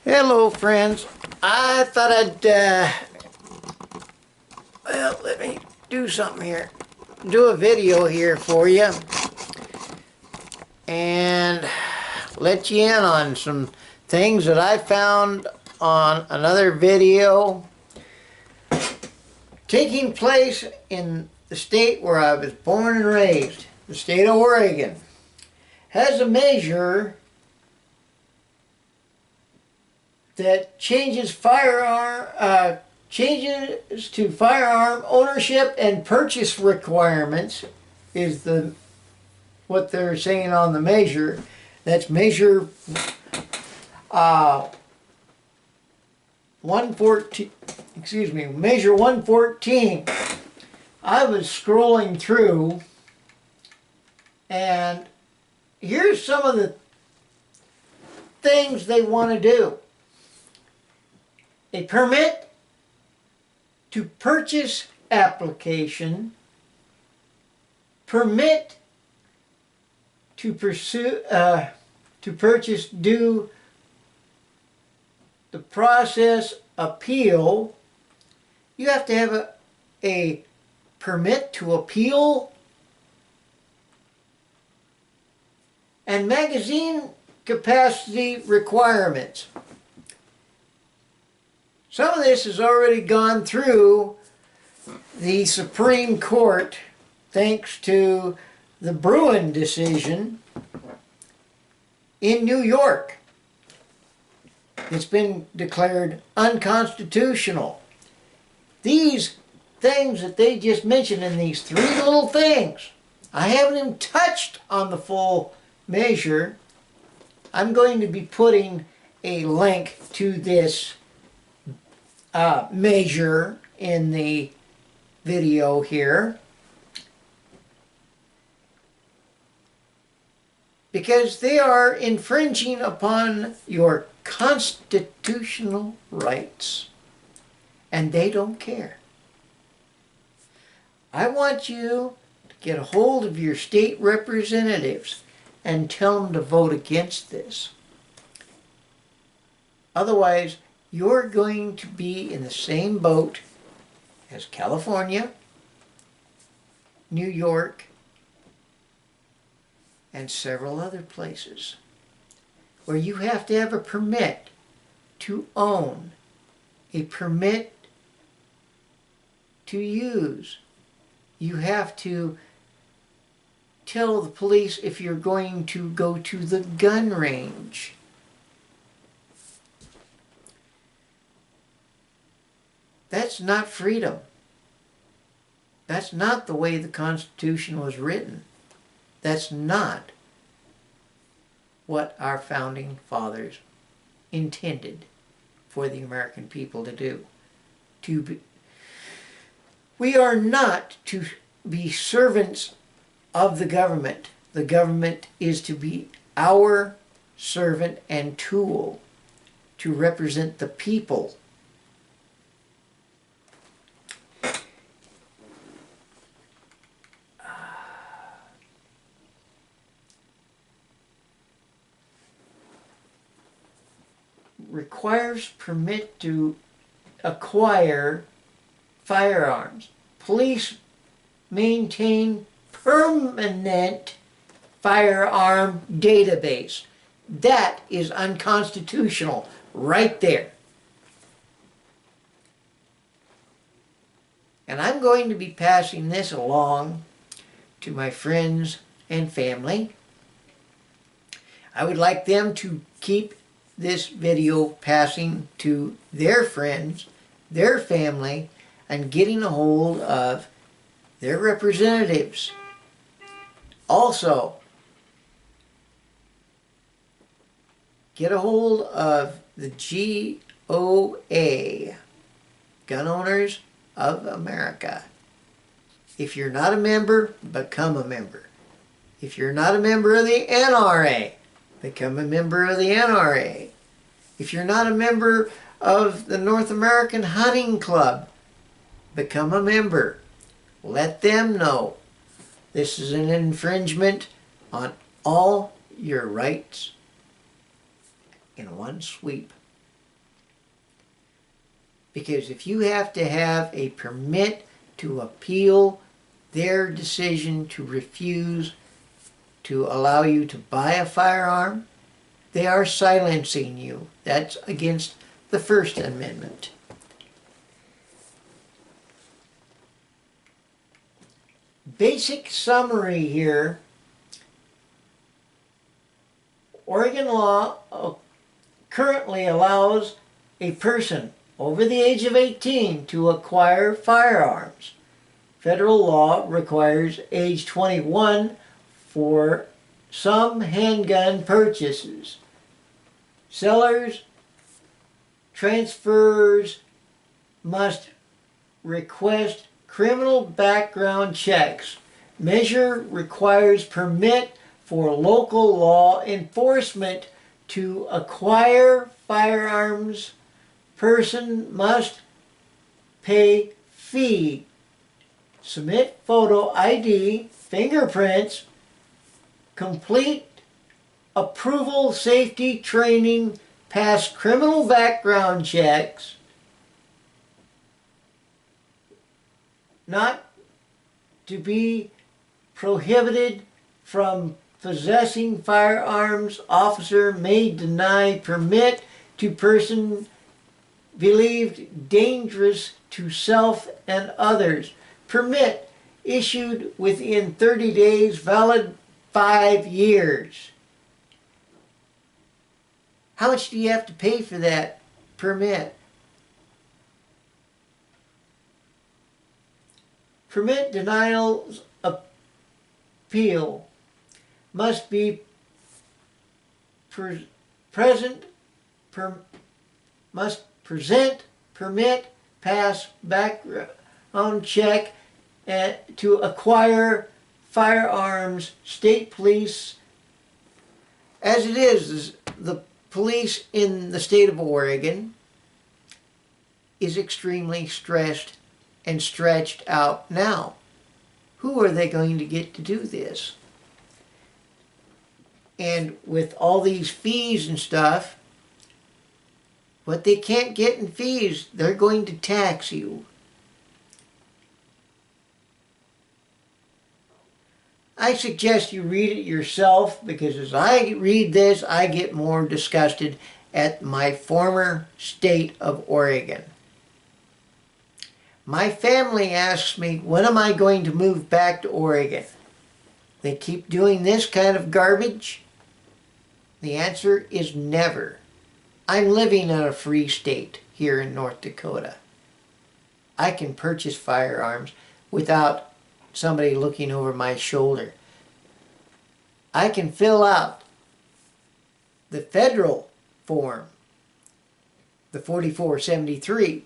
Hello friends, I thought well, let me do something here. Do a video here for you and let you in on some things that I found on another video taking place in the state where I was born and raised, the state of Oregon. Has a measure that changes changes to firearm ownership and purchase requirements is what they're saying on the measure. That's measure 114. Excuse me, measure 114. I was scrolling through, and here's some of the things they want to do. A permit to purchase application, permit to purchase due the process appeal. You have to have a permit to appeal, and magazine capacity requirements. Some of this has already gone through the Supreme Court thanks to the Bruen decision in New York. It's been declared unconstitutional. These things that they just mentioned in these three little things, I haven't even touched on the full measure. I'm going to be putting a link to this measure in the video here, because they are infringing upon your constitutional rights, and they don't care. I want you to get a hold of your state representatives and tell them to vote against this. Otherwise, you're going to be in the same boat as California, New York, and several other places, where you have to have a permit to own, a permit to use. You have to tell the police if you're going to go to the gun range. That's not freedom. That's not the way the Constitution was written. That's not what our founding fathers intended for the American people to do. We are not to be servants of the government. The government is to be our servant and tool to represent the people. Requires permit to acquire firearms. Police maintain permanent firearm database. That is unconstitutional right there. And I'm going to be passing this along to my friends and family. I would like them to keep this video passing to their friends, their family, and getting a hold of their representatives. Also, get a hold of the GOA, Gun Owners of America. If you're not a member, become a member. If you're not a member of the NRA, become a member of the NRA. If you're not a member of the North American Hunting Club, become a member. Let them know this is an infringement on all your rights in one sweep. Because if you have to have a permit to appeal their decision to refuse to allow you to buy a firearm, they are silencing you. That's against the First Amendment. Basic summary here. Oregon law currently allows a person over the age of 18 to acquire firearms. Federal law requires age 21 for some handgun purchases. Sellers, transfers must request criminal background checks. Measure requires permit for local law enforcement to acquire firearms. Person must pay fee. Submit photo ID, fingerprints, complete approval safety training, pass criminal background checks, not to be prohibited from possessing firearms. Officer may deny permit to person believed dangerous to self and others. Permit issued within 30 days, valid 5 years. How much do you have to pay for that permit? Permit denials appeal must be must present permit, pass background check to acquire firearms. State police, as it is, the police in the state of Oregon is extremely stressed and stretched out now. Who are they going to get to do this? And with all these fees and stuff, what they can't get in fees, they're going to tax you. I suggest you read it yourself, because as I read this, I get more disgusted at my former state of Oregon. My family asks me, when am I going to move back to Oregon? They keep doing this kind of garbage? The answer is never. I'm living in a free state here in North Dakota. I can purchase firearms without somebody looking over my shoulder. I can fill out the federal form, the 4473,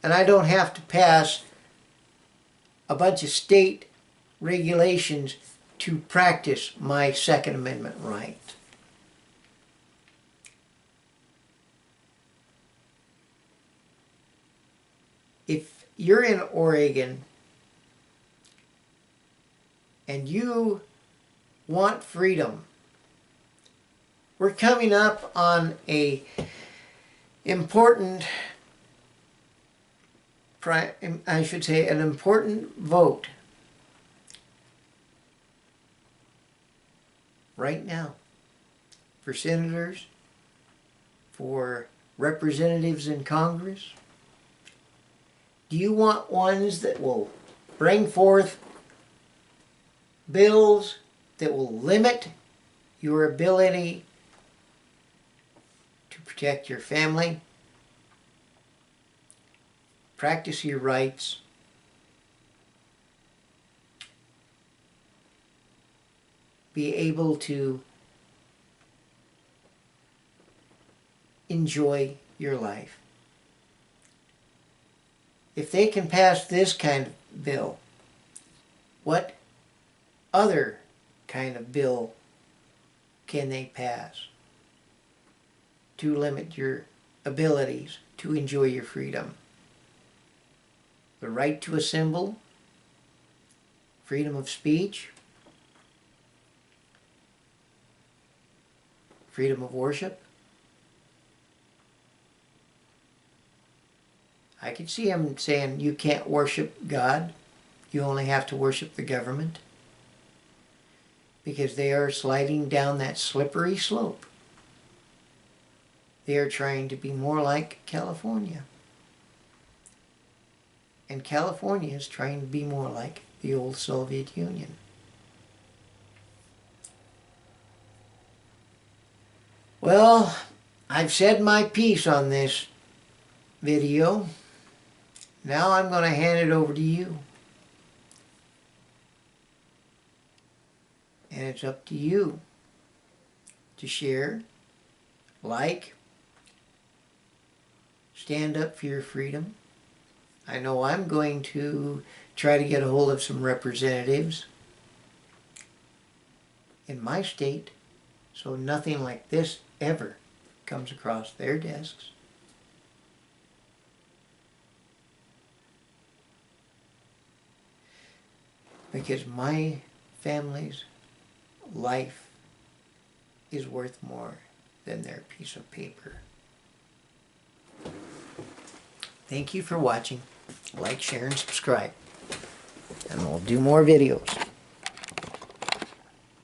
and I don't have to pass a bunch of state regulations to practice my Second Amendment right. If you're in Oregon and you want freedom, we're coming up on an important vote right now for senators, for representatives in Congress. Do you want ones that will bring forth bills that will limit your ability to protect your family, practice your rights, be able to enjoy your life? If they can pass this kind of bill, what other kind of bill can they pass to limit your abilities to enjoy your freedom? The right to assemble, freedom of speech, freedom of worship. I could see them saying you can't worship God. You only have to worship the government. Because they are sliding down that slippery slope. They are trying to be more like California. And California is trying to be more like the old Soviet Union. Well, I've said my piece on this video. Now I'm going to hand it over to you. And it's up to you to share, like, stand up for your freedom. I know I'm going to try to get a hold of some representatives in my state so nothing like this ever comes across their desks. Because my family's life is worth more than their piece of paper. Thank you for watching. Like, share, and subscribe. And we'll do more videos.